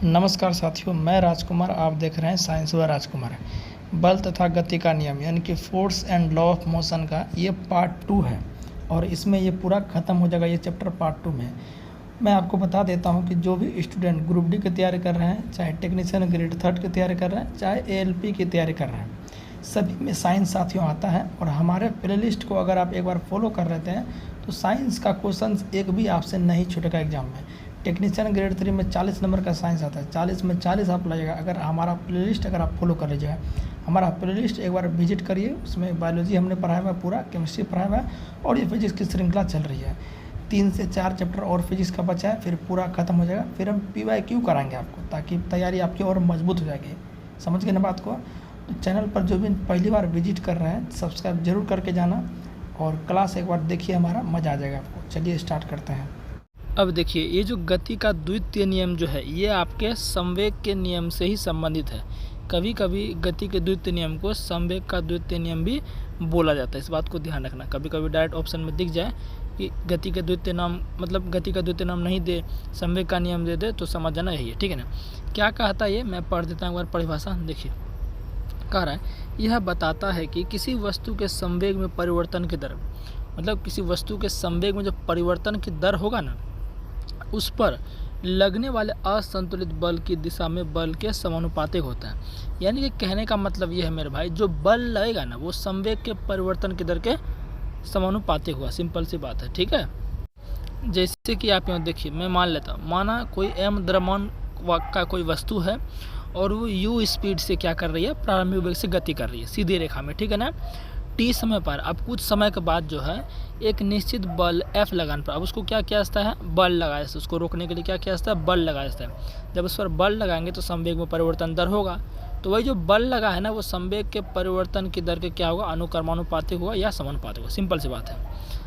नमस्कार साथियों, मैं राजकुमार। आप देख रहे हैं साइंस व राजकुमार। बल तथा गति का नियम यानी कि force and law of motion का ये पार्ट 2 है और इसमें ये पूरा ख़त्म हो जाएगा। ये चैप्टर पार्ट 2 में मैं आपको बता देता हूँ कि जो भी स्टूडेंट ग्रुप डी की तैयारी कर रहे हैं, चाहे टेक्नीशियन ग्रेड 3 की तैयारी कर रहे हैं, चाहे ALP की तैयारी कर रहे हैं, सभी में साइंस साथियों आता है। और हमारे प्लेलिस्ट को अगर आप एक बार फॉलो कर लेते हैं तो साइंस का क्वेश्चन एक भी आपसे नहीं छूटेगा एग्जाम में। टेक्नीशियन ग्रेड 3 में 40 नंबर का साइंस आता है, 40 में 40 आप लाइएगा अगर हमारा प्लेलिस्ट अगर आप फॉलो कर लीजिएगा। हमारा प्लेलिस्ट एक बार विजिट करिए, उसमें बायोलॉजी हमने पढ़ाया हुआ है, पूरा केमिस्ट्री पढ़ाया हुआ है और ये फिजिक्स की श्रृंखला चल रही है। 3 से 4 चैप्टर और फिजिक्स का बचा है, फिर पूरा खत्म हो जाएगा। फिर हम PYQ कराएंगे आपको, ताकि तैयारी आपकी और मजबूत हो जाएगी। समझ गए ना बात को? तो चैनल पर जो भी पहली बार विजिट कर रहे हैं, सब्सक्राइब जरूर करके जाना और क्लास एक बार देखिए, हमारा मज़ा आ जाएगा आपको। चलिए स्टार्ट करते हैं। अब देखिए, ये जो गति का द्वितीय नियम जो है ये आपके संवेग के नियम से ही संबंधित है। कभी कभी गति के द्वितीय नियम को संवेग का द्वितीय नियम भी बोला जाता है, इस बात को ध्यान रखना। कभी कभी डायरेक्ट ऑप्शन में दिख जाए कि गति का द्वितीय नाम, मतलब गति का द्वितीय नाम नहीं दे, संवेग का नियम दे दे, तो समझ जाना यही है, ठीक है ना। क्या कहता है ये, मैं पढ़ देता हूँ एक बार परिभाषा। देखिए, कह रहा है यह बताता है कि किसी वस्तु के संवेग में परिवर्तन की दर, मतलब किसी वस्तु के संवेग में जो परिवर्तन की दर होगा ना, उस पर लगने वाले असंतुलित बल की दिशा में बल के समानुपातिक होता है। यानी कि कहने का मतलब ये है मेरे भाई, जो बल लगेगा ना वो संवेग के परिवर्तन की दर के समानुपातिक हुआ। सिंपल सी बात है, ठीक है। जैसे कि आप यहाँ देखिए, मैं मान लेता हूँ, माना कोई m द्रव्यमान का कोई वस्तु है और वो u स्पीड से क्या कर रही है, प्रारंभिक वेग से गति कर रही है सीधी रेखा में, ठीक है ना। t समय पर, अब कुछ समय के बाद जो है एक निश्चित बल F लगाने पर, अब उसको क्या किया जाता है, बल लगाया जाता है। उसको रोकने के लिए क्या किया जाता है, बल लगाया जाता है। जब उस पर बल लगाएंगे तो संवेग में परिवर्तन दर होगा। तो वही जो बल लगा है ना, वो संवेग के परिवर्तन की दर के क्या होगा, अनुक्रमानुपातिक होगा या समानुपातिक होगा। सिंपल सी बात है।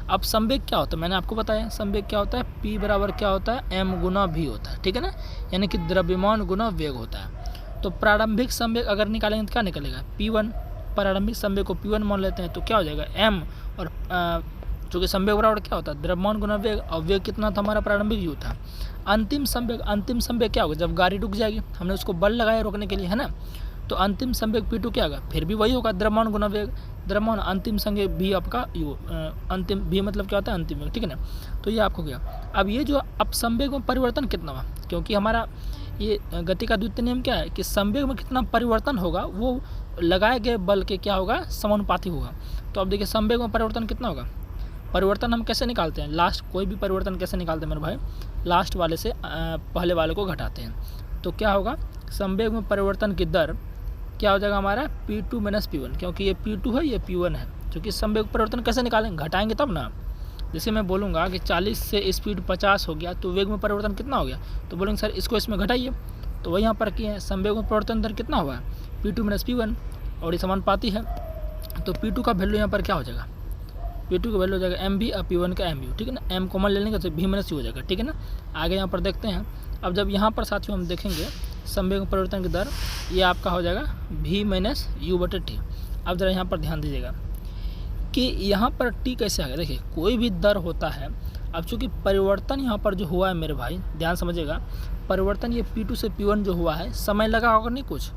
अब संवेग क्या होता है, मैंने आपको बताया संवेग क्या होता है, P बराबर क्या होता है, m गुना v होता है, ठीक है ना। यानी कि द्रव्यमान गुना वेग होता है। तो प्रारंभिक संवेग अगर निकालेंगे तो क्या निकलेगा, P1। प्रारंभिक संवेग को P1 मान लेते हैं तो क्या हो जाएगा, m, और चूँकि संवेग बराबर क्या होता है, द्रव्यमान गुना वेग, और वेग कितना था हमारा, प्रारंभिक u था। अंतिम संवेग क्या होगा, जब गाड़ी रुक जाएगी, हमने उसको बल लगाया रोकने के लिए, है ना। तो अंतिम संवेग P2 क्या होगा, फिर भी वही होगा, द्रव्यमान गुना वेग। द्रव्यमान अंतिम संवेग भी आपका u, अंतिम भी मतलब क्या होता है, अंतिम वेग, ठीक है ना। तो ये आपको गया। अब ये जो अब संवेग में परिवर्तन कितना हुआ, क्योंकि हमारा ये गति का द्वितीय नियम क्या है कि संवेग में कितना परिवर्तन होगा वो लगाए गए बल के क्या होगा, समानुपातिक होगा। तो अब देखिए संवेग में परिवर्तन कितना होगा। परिवर्तन हम कैसे निकालते हैं, लास्ट कोई भी परिवर्तन कैसे निकालते हैं मेरे भाई, लास्ट वाले से पहले वाले को घटाते हैं। तो क्या होगा, संवेग में परिवर्तन की दर क्या हो जाएगा हमारा, P2 माइनस P1, क्योंकि ये P2 है ये P1 है। क्योंकि संवेग परिवर्तन कैसे निकालेंगे, घटाएंगे तब ना। जैसे मैं बोलूँगा कि 40 से स्पीड 50 हो गया तो वेग में परिवर्तन कितना हो गया, तो बोलेंगे सर इसको इसमें घटाइए। तो वही यहाँ पर किए हैं, संवेग में परिवर्तन दर कितना हुआ है, P2 माइनस P1, और ये समानुपाती है। तो P2 का वैल्यू यहाँ पर क्या हो जाएगा, P2 का वैल्यू हो जाएगा MV और P1 का MU, ठीक है ना। M कॉमन ले लेंगे तो V माइनस U हो जाएगा, ठीक है ना। आगे यहाँ पर देखते हैं। अब जब यहाँ पर साथियों हम देखेंगे संवेग परिवर्तन की दर, ये आपका हो जाएगा V माइनस U बटे T। अब ज़रा यहाँ पर ध्यान दीजिएगा कि यहाँ पर T कैसे आ गया। देखिए कोई भी दर होता है, अब चूँकि परिवर्तन यहाँ पर जो हुआ है मेरे भाई, ध्यान समझिएगा, परिवर्तन ये P2 से P1 जो हुआ है, समय लगा होगा नहीं कुछ,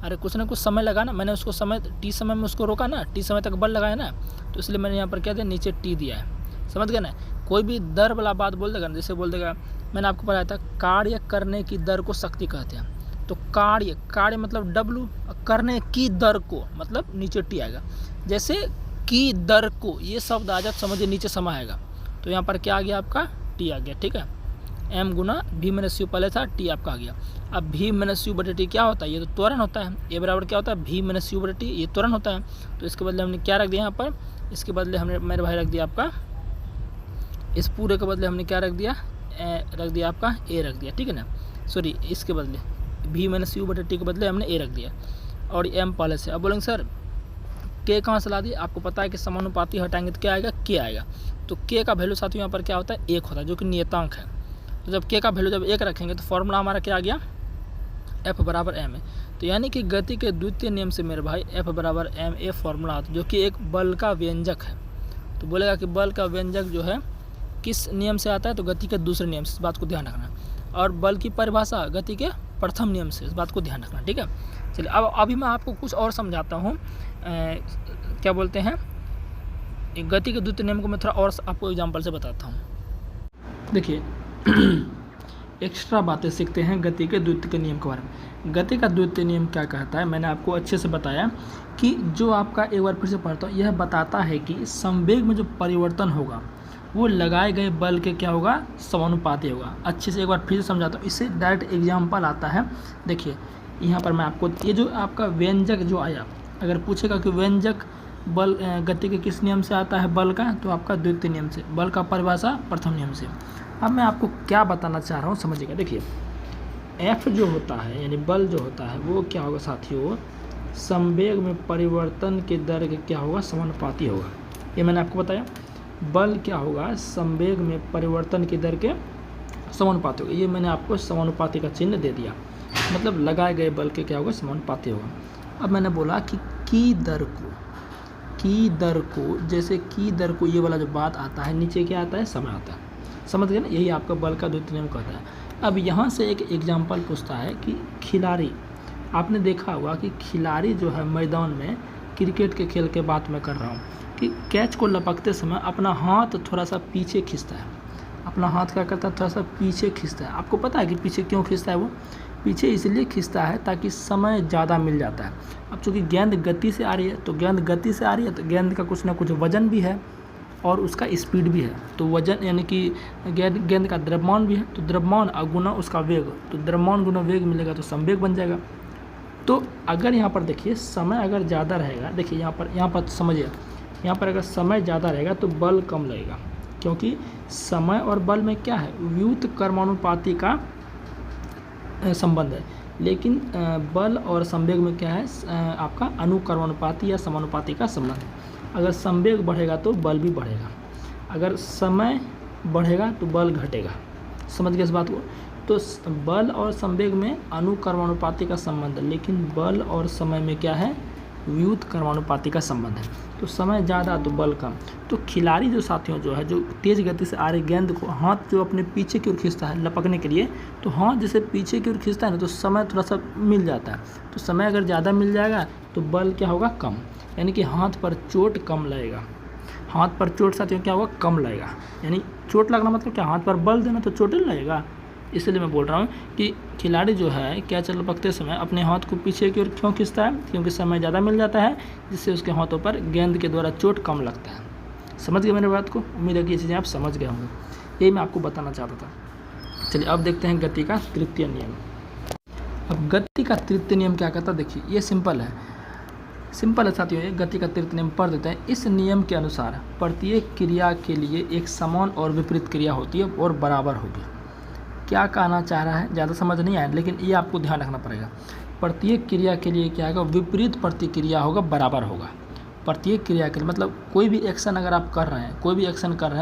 अरे कुछ ना कुछ समय लगा ना। मैंने उसको समय T समय में उसको रोका ना, T समय तक बल लगाया ना, तो इसलिए मैंने यहाँ पर क्या दिया, नीचे T दिया है। समझ गए ना। कोई भी दर वाला बात बोल देगा ना, जैसे बोल देगा, मैंने आपको बताया था कार्य करने की दर को शक्ति कहते हैं। तो कार्य मतलब W, करने की दर को मतलब नीचे T आएगा। जैसे की दर को ये शब्द आ जाए समझिए नीचे समय आएगा, तो यहाँ पर क्या आ गया आपका, T आ गया, ठीक है। M गुना V माइनस U पहले था, T आपका आ गया। अब V माइनस U बटे T क्या होता है, ये तो त्वरण होता है। ये बराबर क्या होता है, V माइनस U बटे T, ये त्वरण होता है। तो इसके बदले हमने क्या रख दिया यहाँ पर, इसके बदले हमने मेरे भाई रख दिया आपका, इस पूरे के बदले हमने क्या रख दिया, आपका A रख दिया, ठीक है ना। सॉरी, इसके बदले V माइनस U बटे T के बदले हमने A रख दिया और M पहले से। अब बोलेंगे सर K कहाँ से ला दिया, आपको पता है कि समानुपाती हटाएंगे तो क्या आएगा, K आएगा। तो K का वैल्यू साथियों यहाँ पर क्या होता है, 1 होता है, जो कि नियतांक है। तो जब K का वैल्यू जब 1 रखेंगे तो फॉर्मूला हमारा क्या आ गया, F बराबर M है। तो यानी कि गति के द्वितीय नियम से मेरे भाई F बराबर M ए फॉर्मूला आता है, जो कि एक बल का व्यंजक है। तो बोलेगा कि बल का व्यंजक जो है किस नियम से आता है, तो गति के दूसरे नियम से, इस बात को ध्यान रखना। और बल की परिभाषा गति के प्रथम नियम से, इस बात को ध्यान रखना, ठीक है। चलिए अब अभी मैं आपको कुछ और समझाता हूँ, क्या बोलते हैं, गति के द्वितीय नियम को मैं थोड़ा और आपको एग्जाम्पल से बताता हूँ। देखिए एक्स्ट्रा बातें सीखते हैं गति के द्वितीय के नियम के बारे में। गति का द्वितीय नियम क्या कहता है, मैंने आपको अच्छे से बताया कि जो आपका, एक बार फिर से पढ़ता हूँ, यह बताता है कि संवेग में जो परिवर्तन होगा वो लगाए गए बल के क्या होगा, समानुपाती होगा। अच्छे से एक बार फिर से समझाता हूँ, इससे डायरेक्ट एग्जाम्पल आता है। देखिए यहाँ पर मैं आपको, ये जो आपका व्यंजक जो आया, अगर पूछेगा कि व्यंजक बल गति के किस नियम से आता है बल का, तो आपका द्वितीय नियम से, बल का परिभाषा प्रथम नियम से। अब मैं आपको क्या बताना चाह रहा हूँ समझिएगा। देखिए F जो होता है यानी बल जो होता है वो क्या होगा साथियों, संवेग में परिवर्तन के दर के क्या होगा, समानुपाती होगा। ये मैंने आपको बताया, बल क्या होगा, संवेग में परिवर्तन की दर के समानुपाती होगा। ये मैंने आपको समानुपाती का चिन्ह दे दिया, मतलब लगाए गए बल के क्या होगा, समानुपाती होगा। अब मैंने बोला कि की दर को, जैसे की दर को, ये वाला जो बात आता है, नीचे क्या आता है, समय आता है, समझ गए ना, यही आपका बल का द्वितीय नियम कहता है। अब यहाँ से एक एग्जाम्पल पूछता है कि खिलाड़ी, आपने देखा होगा कि खिलाड़ी जो है मैदान में, क्रिकेट के खेल के बात मैं कर रहा हूँ, कि कैच को लपकते समय अपना हाथ थोड़ा सा पीछे खींचता है, अपना हाथ क्या करता है, थोड़ा सा पीछे खींचता है। आपको पता है कि पीछे क्यों खींचता है, वो पीछे इसलिए खींचता है ताकि समय ज़्यादा मिल जाता है। अब चूँकि गेंद गति से आ रही है, तो गेंद गति से आ रही है तो गेंद का कुछ ना कुछ वजन भी है और उसका स्पीड भी है, तो वजन यानी कि गेंद का द्रव्यमान भी है, तो द्रव्यमान गुना उसका वेग, तो द्रव्यमान गुना वेग मिलेगा तो संवेग बन जाएगा। तो अगर यहाँ पर देखिए समय अगर ज़्यादा रहेगा, देखिए यहाँ पर समझिए, यहाँ पर अगर समय ज़्यादा रहेगा तो बल कम लगेगा, क्योंकि समय और बल में क्या है, व्युत्क्रमानुपाती का संबंध है। लेकिन बल और संवेग में क्या है, आपका अनुक्रमानुपाती या समानुपाती का संबंध है। अगर संवेग बढ़ेगा तो बल भी बढ़ेगा, अगर समय बढ़ेगा तो बल घटेगा, समझ गए इस बात को। तो बल और संवेग में अनुक्रमानुपाती का संबंध है, लेकिन बल और समय में क्या है, व्युत्क्रमानुपाती का संबंध है। तो समय ज़्यादा तो बल कम। तो खिलाड़ी जो साथियों जो है, जो तेज़ गति से आ रही गेंद को हाथ जो अपने पीछे की ओर खींचता है लपकने के लिए, तो हाथ जैसे पीछे की ओर खींचता है ना, तो समय थोड़ा सा मिल जाता है। तो समय अगर ज़्यादा मिल जाएगा तो बल क्या होगा, कम, यानी कि हाथ पर चोट कम लगेगा। हाथ पर चोट साथियों क्या होगा, कम लगेगा। यानी चोट लगना मतलब क्या, हाथ पर बल देना तो चोट नहीं लगेगा। इसलिए मैं बोल रहा हूँ कि खिलाड़ी जो है कैच लपकते समय अपने हाथ को पीछे की ओर क्यों खींचता है, क्योंकि समय ज़्यादा मिल जाता है, जिससे उसके हाथों पर गेंद के द्वारा चोट कम लगता है। समझ गए मेरे बात को, उम्मीद है कि ये चीज़ें आप समझ गए होंगे, यही मैं आपको बताना चाहता था। चलिए अब देखते हैं गति का तृतीय नियम। अब गति का तृतीय नियम क्या कहता है, देखिए ये सिंपल है साथियों, ये गति का तृतीय नियम पढ़ देते हैं। इस नियम के अनुसार प्रत्येक क्रिया के लिए एक समान और विपरीत क्रिया होती है और बराबर होगी। क्या कहना चाह रहा है, ज़्यादा समझ नहीं आया, लेकिन ये आपको ध्यान रखना पड़ेगा। प्रत्येक क्रिया के लिए क्या होगा, विपरीत प्रतिक्रिया होगा, बराबर होगा। प्रत्येक क्रिया के लिए मतलब कोई भी एक्शन अगर आप कर रहे हैं,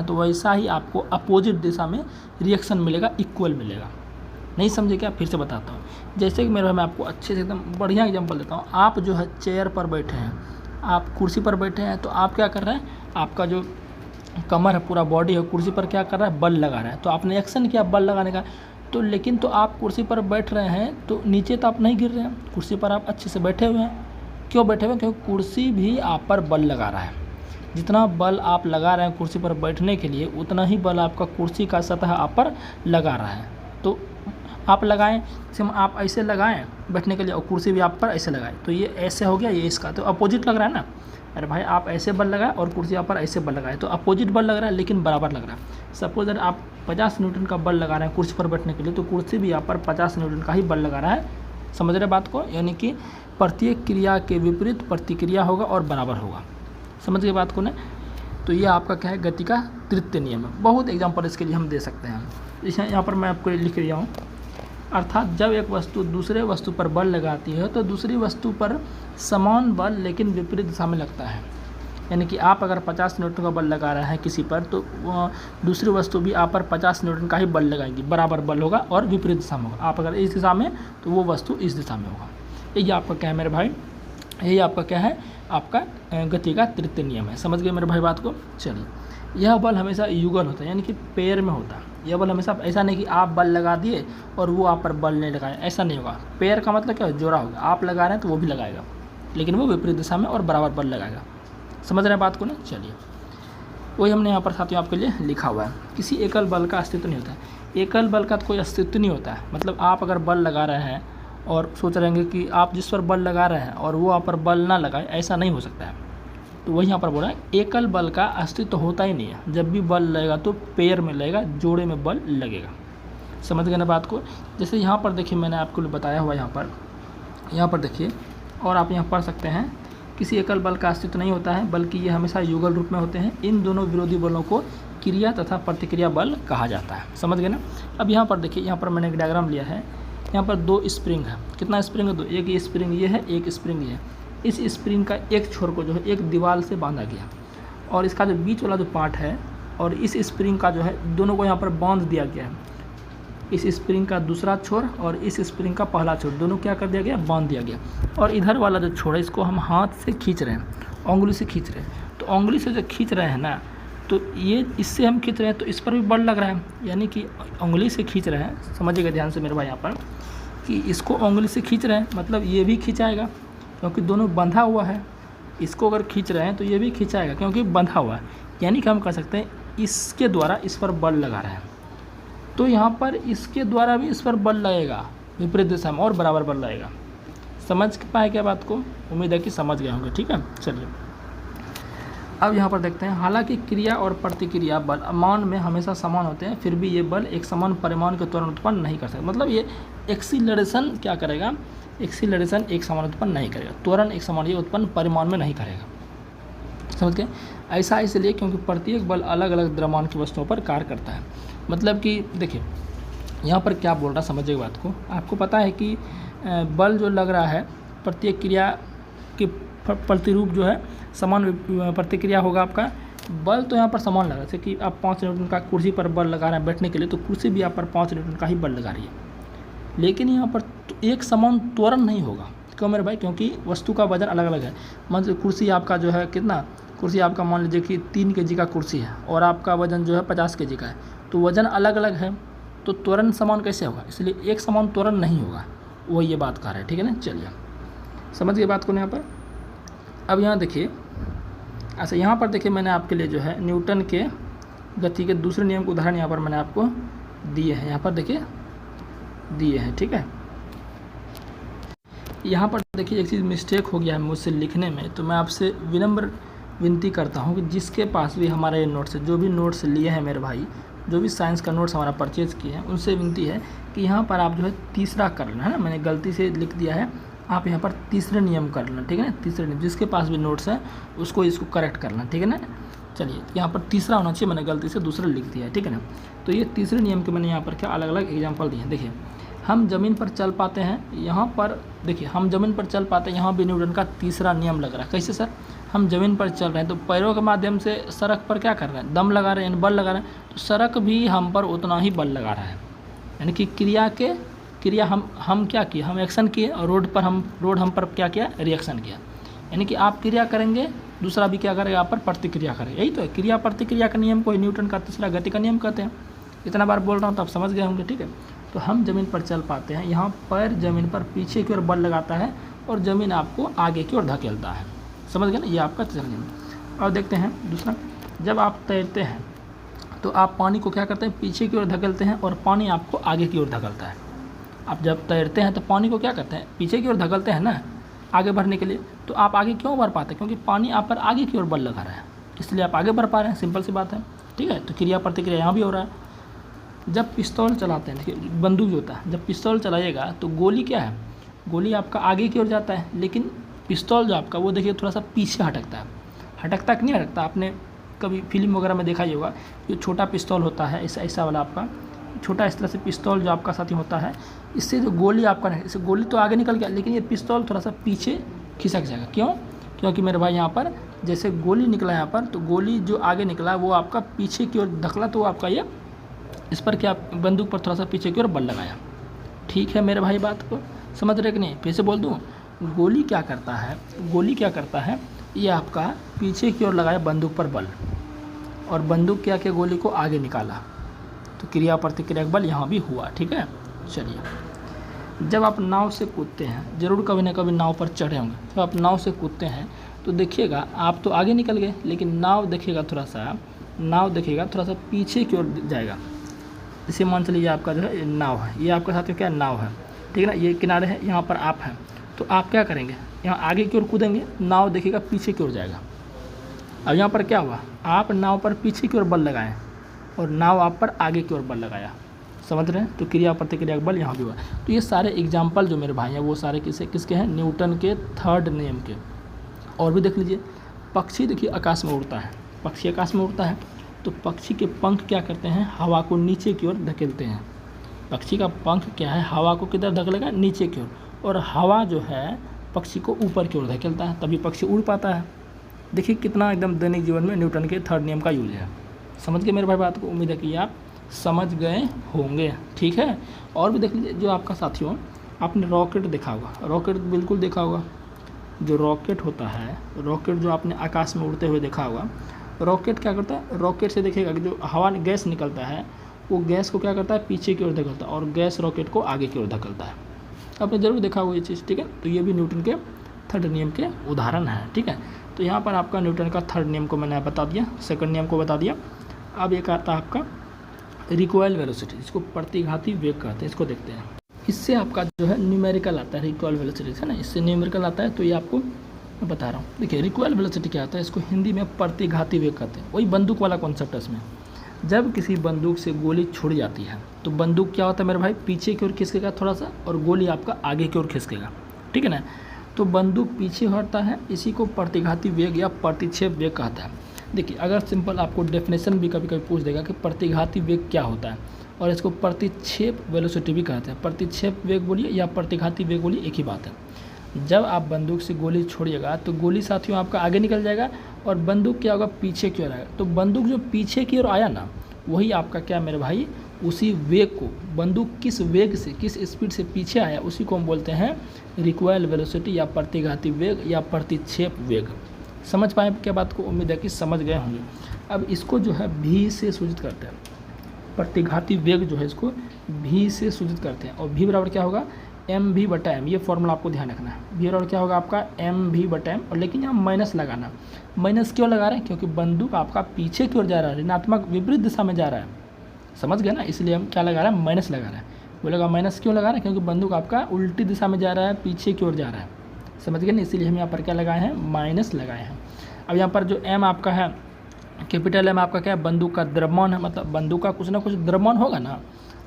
तो वैसा ही आपको अपोजिट दिशा में रिएक्शन मिलेगा, इक्वल मिलेगा। नहीं समझे क्या, फिर से बताता हूँ। जैसे कि मैं आपको अच्छे से एकदम बढ़िया एग्जांपल देता हूँ। आप जो है चेयर पर बैठे हैं, आप कुर्सी पर बैठे हैं, तो आप क्या कर रहे हैं, आपका जो कमर है, पूरा बॉडी है, कुर्सी पर क्या कर रहा है, बल लगा रहा है। तो आपने एक्शन किया बल लगाने का, तो लेकिन तो आप कुर्सी पर बैठ रहे हैं तो नीचे तो आप नहीं गिर रहे हैं, कुर्सी पर आप अच्छे से बैठे हुए हैं। क्यों बैठे हुए हैं, क्योंकि कुर्सी भी आप पर बल लगा रहा है। जितना बल आप लगा रहे हैं कुर्सी पर बैठने के लिए, उतना ही बल आपका कुर्सी का सतह आप पर लगा रहा है। तो आप लगाएं, जैसे आप ऐसे लगाएं बैठने के लिए और कुर्सी भी आप पर ऐसे लगाएं, तो ये ऐसे हो गया, ये इसका तो अपोजिट लग रहा है ना। अरे भाई आप ऐसे बल लगाए और कुर्सी आप पर ऐसे बल लगाए, तो अपोजिट बल लग रहा है लेकिन बराबर लग रहा है। सपोज अगर आप 50 न्यूटन का बल लगा रहे हैं कुर्सी पर बैठने के लिए, तो कुर्सी भी आप पर 50 न्यूटन का ही बल लगा रहा है। समझ रहे बात को, यानी कि प्रत्येक क्रिया के विपरीत प्रतिक्रिया होगा और बराबर होगा। समझ गए बात को ना। तो ये आपका क्या है, गति का तृतीय नियम है। बहुत एग्जाम्पल इसके लिए हम दे सकते हैं। यहाँ पर मैं आपको लिख रहा हूँ, अर्थात जब एक वस्तु दूसरे वस्तु पर बल लगाती है तो दूसरी वस्तु पर समान बल लेकिन विपरीत दिशा में लगता है। यानी कि आप अगर 50 न्यूटन का बल लगा रहे हैं किसी पर, तो दूसरी वस्तु भी आप पर 50 न्यूटन का ही बल लगाएगी, बराबर बल होगा और विपरीत दिशा में होगा। आप अगर इस दिशा में, तो वो वस्तु इस दिशा में होगा। यही आपका क्या है मेरे भाई, यही आपका क्या है, आपका गति का तृतीय नियम है। समझ गए मेरे भाई बात को। चलिए यह बल हमेशा युगल होता है, यानी कि पेयर में होता है। यह बल हमेशा ऐसा नहीं कि आप बल लगा दिए और वो आप पर बल नहीं लगाए, ऐसा नहीं होगा। पेयर का मतलब क्या है, जोड़ा होगा, आप लगा रहे हैं तो वो भी लगाएगा, लेकिन वो विपरीत दिशा में और बराबर बल लगाएगा। समझ रहे हैं बात को ना। चलिए वही हमने यहाँ पर साथियों आपके लिए लिखा हुआ है। किसी एकल बल का अस्तित्व नहीं होता है। एकल बल का तो कोई अस्तित्व नहीं होता है। मतलब आप अगर बल लगा रहे हैं और सोच रहे हैं कि आप जिस पर बल लगा रहे हैं और वो आप पर बल ना लगाए, ऐसा नहीं हो सकता है। तो वही यहाँ पर बोला है, एकल बल का अस्तित्व होता ही नहीं है। जब भी बल लगेगा तो पेयर में लगेगा, जोड़े में बल लगेगा। समझ गए ना बात को। जैसे यहाँ पर देखिए मैंने आपको बताया हुआ यहाँ पर देखिए, और आप यहाँ पढ़ सकते हैं, किसी एकल बल का अस्तित्व नहीं होता है, बल्कि ये हमेशा युगल रूप में होते हैं। इन दोनों विरोधी बलों को क्रिया तथा प्रतिक्रिया बल कहा जाता है। समझ गए ना। अब यहाँ पर देखिए, यहाँ पर मैंने एक डायग्राम लिया है। यहाँ पर 2 स्प्रिंग है। कितना स्प्रिंग है? 2। एक ये स्प्रिंग ये है, एक स्प्रिंग ये है। इस स्प्रिंग का एक छोर को जो है एक दीवार से बांधा गया, और इसका जो बीच वाला जो पार्ट है और इस स्प्रिंग का जो है, दोनों को यहाँ पर बांध दिया गया है। इस स्प्रिंग का दूसरा छोर और इस स्प्रिंग का पहला छोर, दोनों क्या कर दिया गया, बांध दिया गया। और इधर वाला जो छोर है, इसको हम हाथ से खींच रहे हैं, उंगली से खींच रहे हैं। तो उंगली से जो खींच रहे हैं ना, तो ये इससे हम खींच रहे हैं तो इस पर भी बल लग रहा है, यानी कि उंगली से खींच रहे हैं। समझिएगा ध्यान से मेरे भाई, यहाँ पर कि इसको उंगली से खींच रहे हैं, मतलब ये भी खिंचाएगा क्योंकि दोनों बंधा हुआ है। इसको अगर खींच रहे हैं तो ये भी खिंचाएगा क्योंकि बंधा हुआ है। यानी कि हम कह सकते हैं इसके द्वारा इस पर बल लगा रहे हैं, तो यहाँ पर इसके द्वारा भी इस पर बल लगेगा, विपरीत दिशा में और बराबर बल लगेगा। समझ पाए क्या बात को? उम्मीद है कि समझ गए होंगे। ठीक है, चलिए अब यहाँ पर देखते हैं। हालांकि क्रिया और प्रतिक्रिया बल मान में हमेशा समान होते हैं, फिर भी ये बल एक समान परिमाण के त्वरण उत्पन्न नहीं कर सकते। मतलब ये एक्सीलरेशन क्या करेगा, एक्सीलरेशन एक समान उत्पन्न नहीं करेगा, त्वरण एक समान ये उत्पन्न परिमाण में नहीं करेगा। समझ गए? ऐसा इसलिए क्योंकि प्रत्येक बल अलग अलग द्रव्यमान की वस्तुओं पर कार्य करता है। मतलब कि देखिए यहाँ पर क्या बोल रहा, समझिएगा बात को। आपको पता है कि बल जो लग रहा है, प्रत्येक क्रिया के प्रतिरूप जो है समान प्रतिक्रिया होगा आपका। बल तो यहाँ पर समान लग रहा है, जैसे कि आप 5 न्यूटन का कुर्सी पर बल लगा रहे हैं बैठने के लिए, तो कुर्सी भी आप पर 5 न्यूटन का ही बल लगा रही है। लेकिन यहाँ पर एक समान त्वरण नहीं होगा। क्यों मेरे भाई? क्योंकि वस्तु का वजन अलग अलग है। मतलब कुर्सी आपका जो है कितना, कुर्सी आपका मान लीजिए कि 3 kg का कुर्सी है और आपका वजन जो है 50 kg का है, तो वजन अलग अलग है, तो त्वरण समान कैसे होगा? इसलिए एक समान त्वरण नहीं होगा, वो ये बात कह रहा है। ठीक है ना। चलिए समझ गए बात को यहाँ पर। अब यहाँ देखिए, अच्छा यहाँ पर देखिए मैंने आपके लिए जो है न्यूटन के गति के दूसरे नियम के उदाहरण यहाँ पर मैंने आपको दिए हैं। यहाँ पर देखिए दिए हैं। ठीक है, यहाँ पर देखिए एक चीज़ मिस्टेक हो गया है मुझसे लिखने में, तो मैं आपसे विनम्र विनती करता हूँ कि जिसके पास भी हमारा ये नोट्स है, जो भी नोट्स लिए हैं मेरे भाई, जो भी साइंस का नोट्स हमारा परचेज़ किए हैं, उनसे विनती है कि यहाँ पर आप जो है तीसरा कर लेना है ना। मैंने गलती से लिख दिया है, आप यहाँ पर तीसरे नियम कर लेना। ठीक है ना, तीसरे नियम, जिसके पास भी नोट्स है उसको इसको करेक्ट करना। ठीक है ना। चलिए यहाँ पर तीसरा होना चाहिए, मैंने गलती से दूसरा लिख दिया है। ठीक है ना। तो ये तीसरे नियम के मैंने यहाँ पर क्या अलग अलग एग्जाम्पल दिए हैं। देखिए हम ज़मीन पर चल पाते हैं, यहाँ पर देखिए हम ज़मीन पर चल पाते हैं, यहाँ भी न्यूटन का तीसरा नियम लग रहा है। कैसे सर? हम ज़मीन पर चल रहे हैं तो पैरों के माध्यम से सड़क पर क्या कर रहे हैं, दम लगा रहे हैं, बल लगा रहे हैं, तो सड़क भी हम पर उतना ही बल लगा रहा है। यानी कि क्रिया हम क्या किए, हम एक्शन किए, और रोड हम पर क्या किया, रिएक्शन किया। यानी कि आप क्रिया करेंगे, दूसरा भी क्या करेगा, आप पर प्रतिक्रिया करेगा। यही तो है क्रिया प्रतिक्रिया का नियम को न्यूटन का तीसरा गति का नियम कहते हैं। इतना बार बोल रहा हूँ तो आप समझ गए होंगे। ठीक है, तो हम ज़मीन पर चल पाते हैं, यहाँ पैर ज़मीन पर पीछे की ओर बल लगाता है और ज़मीन आपको आगे की ओर धकेलता है। समझ गए ना, ये आपका तीसरा नियम। और देखते हैं दूसरा, जब आप तैरते हैं तो आप पानी को क्या करते हैं, पीछे की ओर धकेलते हैं और पानी आपको आगे की ओर धकेलता है। आप जब तैरते हैं तो पानी को क्या करते हैं, पीछे की ओर धकेलते हैं ना, आगे बढ़ने के लिए। तो आप आगे क्यों बढ़ पाते हैं? क्योंकि पानी आप पर आगे की ओर बल लगा रहा है, इसलिए आप आगे बढ़ पा रहे हैं। सिंपल सी बात है। ठीक है, तो क्रिया प्रतिक्रिया यहाँ भी हो रहा है। जब पिस्तौल चलाते हैं, देखिए बंदूक जो होता है, जब पिस्तौल चलाइएगा तो गोली क्या है, गोली आपका आगे की ओर जाता है, लेकिन पिस्तौल जो आपका वो देखिए थोड़ा सा पीछे हटकता है। हटकता कि नहीं हटकता? आपने कभी फिल्म वगैरह में देखा ही होगा, जो छोटा पिस्तौल होता है, ऐसा वाला आपका छोटा इस तरह से पिस्तौल जो आपका साथी होता है, इससे जो गोली आपका नहीं, इससे गोली तो आगे निकल गया, लेकिन ये पिस्तौल थोड़ा सा पीछे खिसक जाएगा। क्यों? क्योंकि मेरे भाई यहाँ पर जैसे गोली निकला यहाँ पर, तो गोली जो आगे निकला वो आपका पीछे की ओर धकला, तो आपका ये इस पर क्या, बंदूक पर थोड़ा सा पीछे की ओर बल लगाया। ठीक है मेरे भाई, बात को समझ रहे कि नहीं? फिर से बोल दूँ, गोली क्या करता है, ये आपका पीछे की ओर लगाया बंदूक पर बल, और बंदूक क्या किया, गोली को आगे निकाला, तो क्रिया प्रतिक्रिया बल यहाँ भी हुआ। ठीक है, चलिए, जब आप नाव से कूदते हैं, ज़रूर कभी ना कभी नाव पर चढ़े होंगे, जब आप नाव से कूदते हैं तो देखिएगा आप तो आगे निकल गए, लेकिन नाव देखिएगा थोड़ा सा पीछे की ओर जाएगा। इसे मान चलिए आपका जो है नाव है, ये आपका साथियों क्या नाव है, ठीक है ना, ये किनारे है, यहाँ पर आप हैं, तो आप क्या करेंगे, यहाँ आगे की ओर कूदेंगे, नाव देखिएगा पीछे की ओर जाएगा। अब यहाँ पर क्या हुआ, आप नाव पर पीछे की ओर बल लगाएं और नाव आप पर आगे की ओर बल लगाया, समझ रहे हैं, तो क्रिया प्रतिक्रिया बल यहाँ भी हुआ। तो ये सारे एग्जाम्पल जो मेरे भाई हैं वो सारे किसके हैं, न्यूटन के थर्ड नियम के। और भी देख लीजिए, पक्षी देखिए आकाश में उड़ता है, पक्षी आकाश में उड़ता है, तो पक्षी के पंख क्या करते हैं, हवा को नीचे की ओर धकेलते हैं। पक्षी का पंख क्या है, हवा को किधर धकेलेगा, नीचे की ओर, और हवा जो है पक्षी को ऊपर की ओर धकेलता है, तभी पक्षी उड़ पाता है। देखिए कितना एकदम दैनिक जीवन में न्यूटन के थर्ड नियम का यूज है। समझ गए मेरे भाई बात को, उम्मीद है कि आप समझ गए होंगे। ठीक है, और भी देख लीजिए, जो आपका साथियों आपने रॉकेट देखा होगा, रॉकेट बिल्कुल देखा होगा, जो रॉकेट होता है, रॉकेट जो आपने आकाश में उड़ते हुए देखा होगा, रॉकेट क्या करता है, रॉकेट से देखिएगा कि जो हवा गैस निकलता है वो गैस को क्या करता है, पीछे की ओर धकेलता है, और गैस रॉकेट को आगे की ओर धकेलता है। आपने जरूर देखा होगा ये चीज़। ठीक है, तो ये भी न्यूटन के थर्ड नियम के उदाहरण है। ठीक है, तो यहाँ पर आपका न्यूटन का थर्ड नियम को मैंने बता दिया, सेकंड नियम को बता दिया। अब एक आता है आपका रिकॉइल वेलोसिटी, जिसको प्रतिघाती वेग कहते हैं, इसको देखते हैं। इससे आपका जो है न्यूमेरिकल आता है, रिकॉइल वेलोसिटी है ना, इससे न्यूमेरिकल आता है, तो ये आपको मैं बता रहा हूँ। देखिए रिकॉइल वेलोसिटी क्या आता है, इसको हिंदी में प्रतिघाती वेग कहते हैं, वही बंदूक वाला कॉन्सेप्ट है इसमें। जब किसी बंदूक से गोली छोड़ी जाती है तो बंदूक क्या होता है मेरे भाई, पीछे की ओर खिसकेगा थोड़ा सा, और गोली आपका आगे की ओर खिसकेगा। ठीक है ना, तो बंदूक पीछे हटता है, इसी को प्रतिघाती वेग या प्रतिक्षेप वेग कहता है। देखिए अगर सिंपल आपको डेफिनेशन भी कभी कभी पूछ देगा कि प्रतिघाती वेग क्या होता है, और इसको प्रतिक्षेप वेलोसिटी भी कहते हैं। प्रतिक्षेप वेग बोलिए या प्रतिघाती वेग बोलिए, एक ही बात है। जब आप बंदूक से गोली छोड़िएगा तो गोली साथियों आपका आगे निकल जाएगा, और बंदूक क्या होगा, पीछे की ओर आएगा। तो बंदूक जो पीछे की ओर आया ना, वही आपका क्या मेरे भाई, उसी वेग को, बंदूक किस वेग से, किस स्पीड से पीछे आया, उसी को हम बोलते हैं रिकॉइल वेलोसिटी या प्रतिघाती वेग या प्रतिक्षेप वेग। समझ पाए क्या बात को, उम्मीद है कि समझ गए होंगे। अब इसको जो है भी से सूचित करते हैं, प्रतिघाती वेग जो है इसको भी से सूचित करते हैं, और भी बराबर क्या होगा, एम भी बटा एम। ये फॉर्मूला आपको ध्यान रखना है, भी बराबर क्या होगा आपका, एम भी बटा एम। और लेकिन यहाँ माइनस लगाना, माइनस क्यों लगा रहे हैं, क्योंकि बंदूक आपका पीछे की ओर जा रहा है, ऋणात्मक विपरीत दिशा में जा रहा है, समझ गए ना, इसलिए हम क्या लगा रहे हैं, माइनस लगा रहे हैं। बोलेगा माइनस क्यों लगा रहे हैं, क्योंकि बंदूक आपका उल्टी दिशा में जा रहा है, पीछे की ओर जा रहा है, समझ गए ना, इसीलिए हम यहाँ पर क्या लगाए हैं, माइनस लगाए हैं। अब यहाँ पर जो एम आपका है, कैपिटल एम आपका क्या है, बंदूक का द्रव्यमान है, मतलब बंदूक का कुछ ना कुछ द्रव्यमान होगा ना।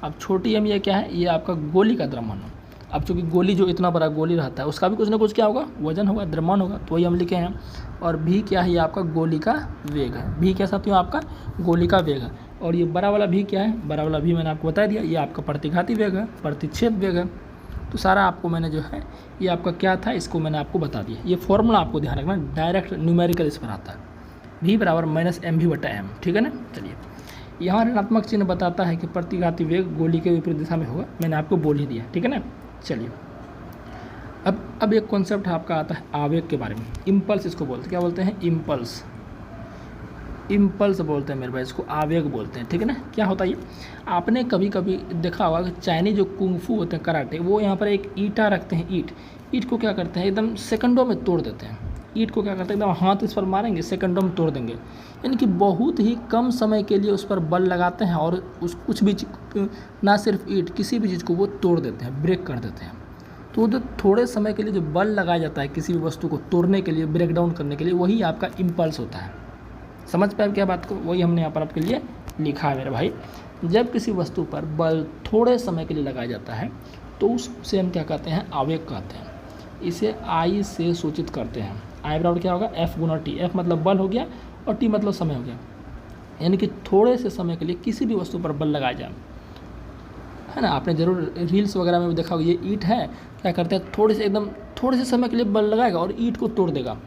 अब छोटी एम ये क्या है, ये आपका गोली का द्रव्यमान है। अब चूँकि गोली जो इतना बड़ा गोली रहता है उसका भी कुछ ना कुछ क्या होगा, वजन होगा, द्रव्यमान होगा, तो वही हम लिखे हैं। और भी क्या है, ये आपका गोली का वेग है। भी क्या साथियों, आपका गोली का वेग है। और ये बड़ा वाला भी क्या है, बड़ा वाला भी मैंने आपको बता दिया, ये आपका प्रतिघाती वेग है, प्रतिक्षेप वेग है। तो सारा आपको मैंने जो है ये आपका क्या था, इसको मैंने आपको बता दिया। ये फॉर्मूला आपको ध्यान रखना, डायरेक्ट न्यूमेरिकल इस पर आता है, भी बराबर माइनस एम भी बटा एम। ठीक है ना, चलिए यहाँ ऋणात्मक चिन्ह बताता है कि प्रतिघाती वेग गोली के विपरीत दिशा में होगा, मैंने आपको बोल ही दिया। ठीक है ना, चलिए अब एक कॉन्सेप्ट आपका आता है आवेग के बारे में, इम्पल्स इसको बोलते हैं, क्या बोलते हैं, इम्पल्स, इम्पल्स बोलते हैं मेरे भाई, इसको आवेग बोलते हैं। ठीक है ना, क्या होता है ये, आपने कभी कभी देखा होगा कि चाइनीज जो कुंफू होते हैं, कराटे, वो यहाँ पर एक ईंटा रखते हैं, ईंट को क्या करते हैं, एकदम सेकंडों में तोड़ देते हैं। ईंट को क्या करते हैं, एकदम हाथ इस पर मारेंगे, सेकंडों में तोड़ देंगे, यानी कि बहुत ही कम समय के लिए उस पर बल लगाते हैं, और उस कुछ भी ना सिर्फ ईंट, किसी भी चीज़ को वो तोड़ देते हैं, ब्रेक कर देते हैं। तो जो थोड़े समय के लिए जो बल लगाया जाता है किसी भी वस्तु को तोड़ने के लिए, ब्रेक डाउन करने के लिए, वही आपका इम्पल्स होता है। समझ पाए क्या बात को, वही हमने यहाँ पर आपके लिए लिखा है मेरे भाई। जब किसी वस्तु पर बल थोड़े समय के लिए लगाया जाता है तो उससे हम क्या कहते हैं, आवेग कहते हैं। इसे आई से सूचित करते हैं। आई बराबर क्या होगा, एफ गुना टी। एफ मतलब बल हो गया और टी मतलब समय हो गया, यानी कि थोड़े से समय के लिए किसी भी वस्तु पर बल लगाया जाए, है ना। आपने ज़रूर रील्स वगैरह में भी देखा होगा, ये ईंट है, क्या करते हैं, थोड़े से समय के लिए बल लगाएगा और ईंट को तोड़ देगा,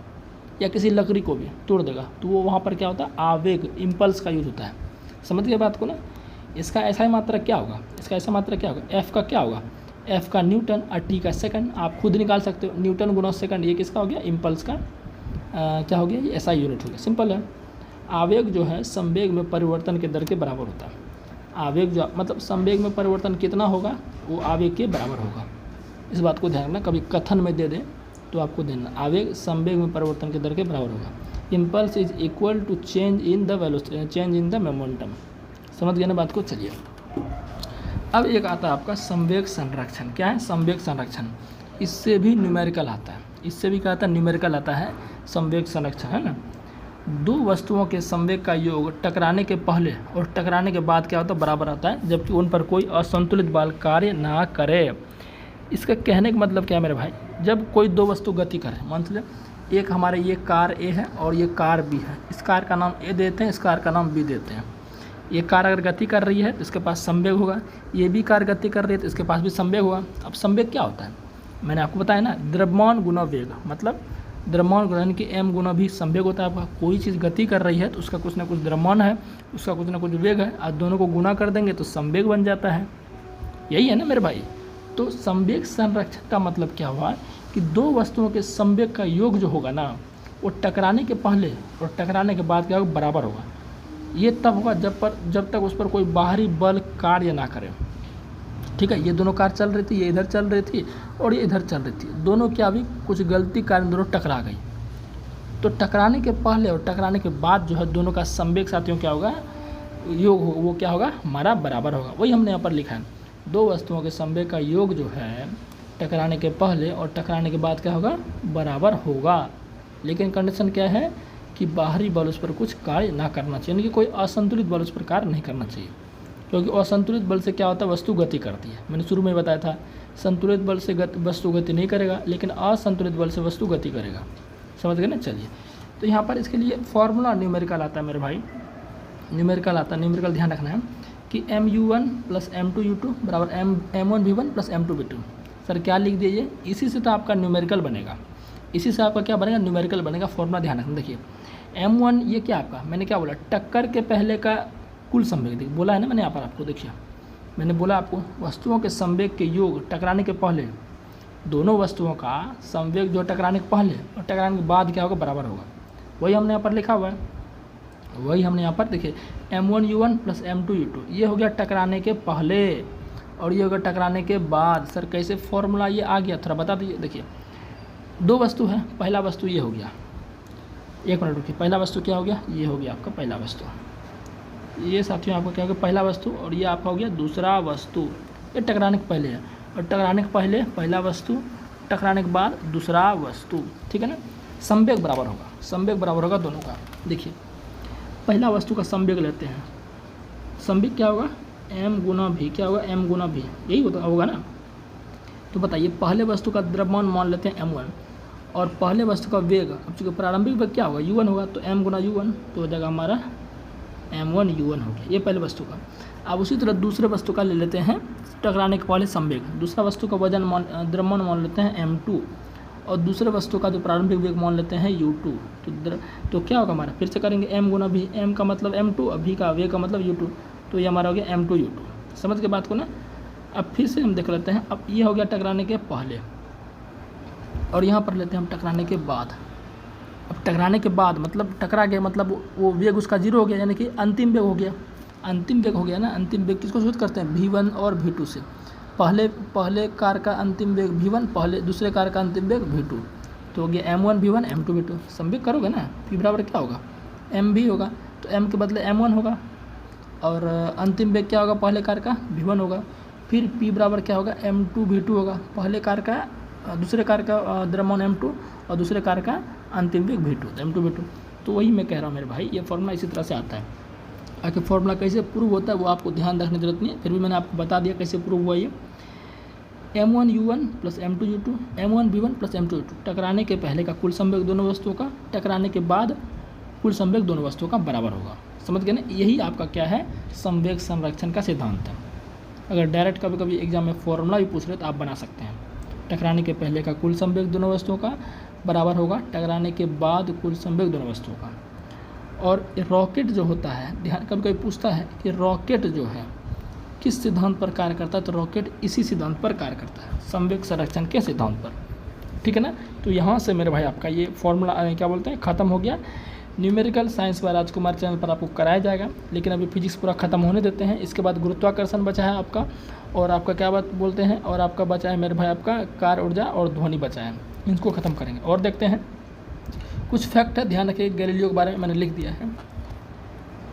या किसी लकड़ी को भी तोड़ देगा, तो वो वहाँ पर क्या होता है, आवेग, इम्पल्स का यूज होता है। समझ गए बात को ना। इसका ऐसा ही मात्रा क्या होगा, इसका ऐसा मात्रा क्या होगा, एफ का क्या होगा, एफ का न्यूटन और टी का सेकंड। आप खुद निकाल सकते हो, न्यूटन गुना सेकंड, ये किसका हो गया, इम्पल्स का क्या हो गया, ये ऐसा यूनिट हो गया, सिंपल है। आवेग जो है संवेग में परिवर्तन के दर के बराबर होता है। आवेग जो मतलब संवेग में परिवर्तन कितना होगा वो आवेग के बराबर होगा। इस बात को ध्यान रखना, कभी कथन में दे दें तो आपको देना आवेग संवेग में परिवर्तन के दर के बराबर होगा। Impulse is equal to change in the velocity, change in the momentum. समझ गए ना बात को। चलिए अब एक आता है आपका संवेग संरक्षण। क्या है संवेग संरक्षण? इससे भी न्यूमेरिकल आता है, इससे भी क्या आता है न्यूमेरिकल आता है संवेग संरक्षण, है ना। दो वस्तुओं के संवेग का योग टकराने के पहले और टकराने के बाद क्या होता है बराबर आता है, जबकि उन पर कोई असंतुलित बल कार्य ना करे। इसका कहने का मतलब क्या है मेरे भाई, जब कोई दो वस्तु गति करे, मान लीजिए एक हमारे ये कार ए है और ये कार बी है, इस कार का नाम ए देते हैं, इस कार का नाम बी देते हैं। ये कार अगर गति कर रही है तो इसके पास संवेग होगा, ये भी कार गति कर रही है तो इसके पास भी संवेग होगा। अब संवेग क्या होता है, मैंने आपको बताया ना, द्रव्यमान गुना वेग, मतलब द्रव्यमान गुना यानी कि m गुना भी संवेग होता है आपका। कोई चीज़ गति कर रही है तो उसका कुछ ना कुछ द्रव्यमान है, उसका कुछ ना कुछ वेग है, और दोनों को गुना कर देंगे तो संवेग बन जाता है। यही है ना मेरे भाई। तो संवेग संरक्षण का मतलब क्या हुआ कि दो वस्तुओं के संवेग का योग जो होगा ना वो टकराने के पहले और टकराने के बाद क्या होगा बराबर होगा। ये तब होगा जब तक उस पर कोई बाहरी बल कार्य ना करे। ठीक है, ये दोनों कार चल रही थी, ये इधर चल रही थी और ये इधर चल रही थी, दोनों क्या भी कुछ गलती कारण दोनों टकरा गई। तो टकराने के पहले और टकराने के बाद जो है दोनों का संवेग साथियों क्या होगा योग हो, वो क्या होगा हमारा बराबर होगा। वही हमने यहाँ पर लिखा है, दो वस्तुओं के संवेग का योग जो है टकराने के पहले और टकराने के बाद क्या होगा बराबर होगा। लेकिन कंडीशन क्या है कि बाहरी बल उस पर कुछ कार्य ना करना चाहिए, यानी कि कोई असंतुलित बल उस पर कार्य नहीं करना चाहिए। क्योंकि असंतुलित बल से क्या होता है वस्तु गति करती है। मैंने शुरू में बताया था संतुलित बल से वस्तु गति नहीं करेगा, लेकिन असंतुलित बल से वस्तु गति करेगा। समझ गए ना। चलिए तो यहाँ पर इसके लिए फॉर्मूला न्यूमेरिकल आता है मेरे भाई, न्यूमेरिकल आता है। न्यूमेरिकल ध्यान रखना है कि mu1 प्लस m2u2 बराबर m1v1 प्लस m2v2। सर क्या लिख दिए, इसी से तो आपका न्यूमेरिकल बनेगा, इसी से आपका क्या बनेगा न्यूमेरिकल बनेगा। फॉर्मूला ध्यान रखना। देखिए m1 ये क्या आपका, मैंने क्या बोला टक्कर के पहले का कुल संवेग बोला है ना मैंने यहाँ पर आपको। देखिए मैंने बोला आपको वस्तुओं के संवेग के योग टकराने के पहले, दोनों वस्तुओं का संवेग जो टकराने के पहले और टकराने के बाद क्या होगा बराबर होगा। वही हमने यहाँ पर लिखा हुआ है, वही हमने यहाँ पर देखिए m1u1 प्लस m2u2 ये हो गया टकराने के पहले और ये होगा टकराने के बाद। सर कैसे फॉर्मूला ये आ गया थोड़ा बता दीजिए। देखिए दो वस्तु है, पहला वस्तु ये हो गया, एक मिनट रुकिए, पहला वस्तु क्या हो गया, ये हो गया आपका पहला वस्तु, ये साथियों आपका क्या हो गया पहला वस्तु, और ये आपका हो गया दूसरा वस्तु। ये टकराने के पहले है और टकराने के पहले पहला वस्तु, टकराने के बाद दूसरा वस्तु। ठीक है ना। संवेग बराबर होगा, संवेग बराबर होगा दोनों का। देखिए पहला वस्तु का संवेग लेते हैं, संवेग क्या होगा m गुना भी, क्या होगा m गुना भी, यही होगा ना। तो बताइए पहले वस्तु का द्रव्यमान मान लेते हैं m1 और पहले वस्तु का वेग, अब चूँकि प्रारंभिक वेग क्या होगा u1 होगा, तो m गुना u1 तो हो जाएगा हमारा m1 u1 हो गया, ये पहले वस्तु का। अब उसी तरह दूसरे वस्तु का ले लेते हैं टकराने के पहले संवेग, दूसरा वस्तु का वजन द्रव्यमान मान लेते हैं m2 और दूसरे वस्तु का जो प्रारंभिक वेग मान लेते हैं u2। तो क्या होगा हमारा, फिर से करेंगे m गुना भी, m का मतलब m2 और v का वेग का मतलब u2, तो ये हमारा हो गया m2 u2। समझ के बात को ना। अब फिर से हम देख लेते हैं, अब ये हो गया टकराने के पहले और यहाँ पर लेते हैं हम टकराने के बाद। अब टकराने के बाद मतलब टकरा गया, मतलब वो वेग उसका जीरो हो गया, यानी कि अंतिम वेग हो गया, अंतिम वेग हो गया ना। अंतिम वेग किसको सूचित करते हैं v1 और v2 से। पहले कार का अंतिम वेग v1, पहले दूसरे कार का अंतिम वेग v2, तो हो गया m1 v1 m2 v2। संवेग करोगे ना p बराबर क्या होगा m भी होगा, तो m के बदले m1 होगा और अंतिम वेग क्या होगा पहले कार का v1 होगा, फिर p बराबर क्या होगा m2 v2 होगा, पहले कार का दूसरे कार का द्रव्यमान m2 और दूसरे कार का अंतिम वेग v2 m2 v2। तो वही मैं कह रहा हूँ मेरे भाई, ये फॉर्मूला इसी तरह से आता है। आखिर फॉर्मूला कैसे प्रूव होता है वो आपको ध्यान रखने की जरूरत नहीं है, फिर भी मैंने आपको बता दिया कैसे प्रूव हुआ ये। m1u1 plus m2u2 m1v1 plus m2u2 टकराने के पहले का कुल संवेग दोनों वस्तुओं का, टकराने के बाद कुल संवेग दोनों वस्तुओं का बराबर होगा। समझ गए ना। यही आपका क्या है संवेग संरक्षण का सिद्धांत है। अगर डायरेक्ट कभी कभी एग्जाम में फॉर्मूला भी पूछ रहे तो आप बना सकते हैं। टकराने के पहले का कुल संवेग दोनों वस्तुओं का बराबर होगा टकराने के बाद कुल संवेग दोनों वस्तुओं का। और रॉकेट जो होता है, ध्यान कभी कभी पूछता है कि रॉकेट जो है किस सिद्धांत पर कार्य करता है, तो रॉकेट इसी सिद्धांत पर कार्य करता है, संवेग संरक्षण के सिद्धांत पर। ठीक है ना। तो यहाँ से मेरे भाई आपका ये फॉर्मूला क्या बोलते हैं ख़त्म हो गया। Numerical science by Rajkumar channel पर आपको कराया जाएगा। लेकिन अभी फिजिक्स पूरा खत्म होने देते हैं, इसके बाद गुरुत्वाकर्षण बचा है आपका, और आपका क्या बात बोलते हैं, और आपका बचा है मेरे भाई आपका कार्य ऊर्जा और ध्वनि बचा है, इनको ख़त्म करेंगे। और देखते हैं कुछ फैक्ट है, ध्यान रखिए गैलीलियो के बारे में मैंने लिख दिया है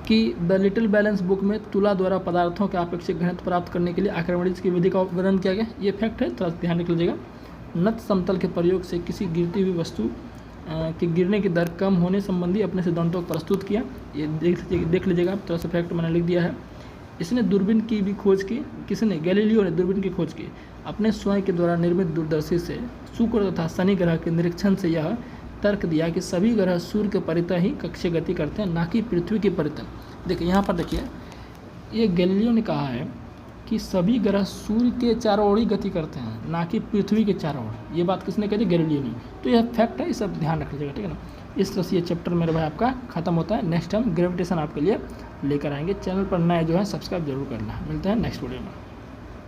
कि द लिटिल बैलेंस बुक में तुला द्वारा पदार्थों के आपेक्षिक घनत्व प्राप्त करने के लिए आर्किमिडीज की विधि का वर्णन किया गया। ये फैक्ट है, थोड़ा ध्यान रख लीजिएगा। नत समतल के प्रयोग से किसी गिरती हुई वस्तु के गिरने की दर कम होने संबंधी अपने सिद्धांतों को प्रस्तुत किया। ये देख लीजिएगा, थोड़ा सा फैक्ट मैंने लिख दिया है। इसने दूरबीन की भी खोज की, किसने, गैलीलियो ने दूरबीन की खोज की। अपने स्वयं के द्वारा निर्मित दूरदर्शी से शुक्र तथा शनि ग्रह के निरीक्षण से यह तर्क दिया कि सभी ग्रह सूर्य के परितः ही कक्षीय गति करते हैं, ना कि पृथ्वी के परितः। देखिए यहाँ पर देखिए, ये गैलीलियो ने कहा है कि सभी ग्रह सूर्य के चारों ओर ही गति करते हैं, ना कि पृथ्वी के चारों ओर। ये बात किसने कही? गैलीलियो ने। तो यह फैक्ट है, ये सब ध्यान रख लीजिएगा, ठीक है ना। इस तरह से ये चैप्टर मेरे भाई आपका खत्म होता है। नेक्स्ट टाइम ग्रेविटेशन आपके लिए लेकर आएंगे। चैनल पर नए जो है सब्सक्राइब जरूर करना है। मिलते हैं नेक्स्ट वीडियो में।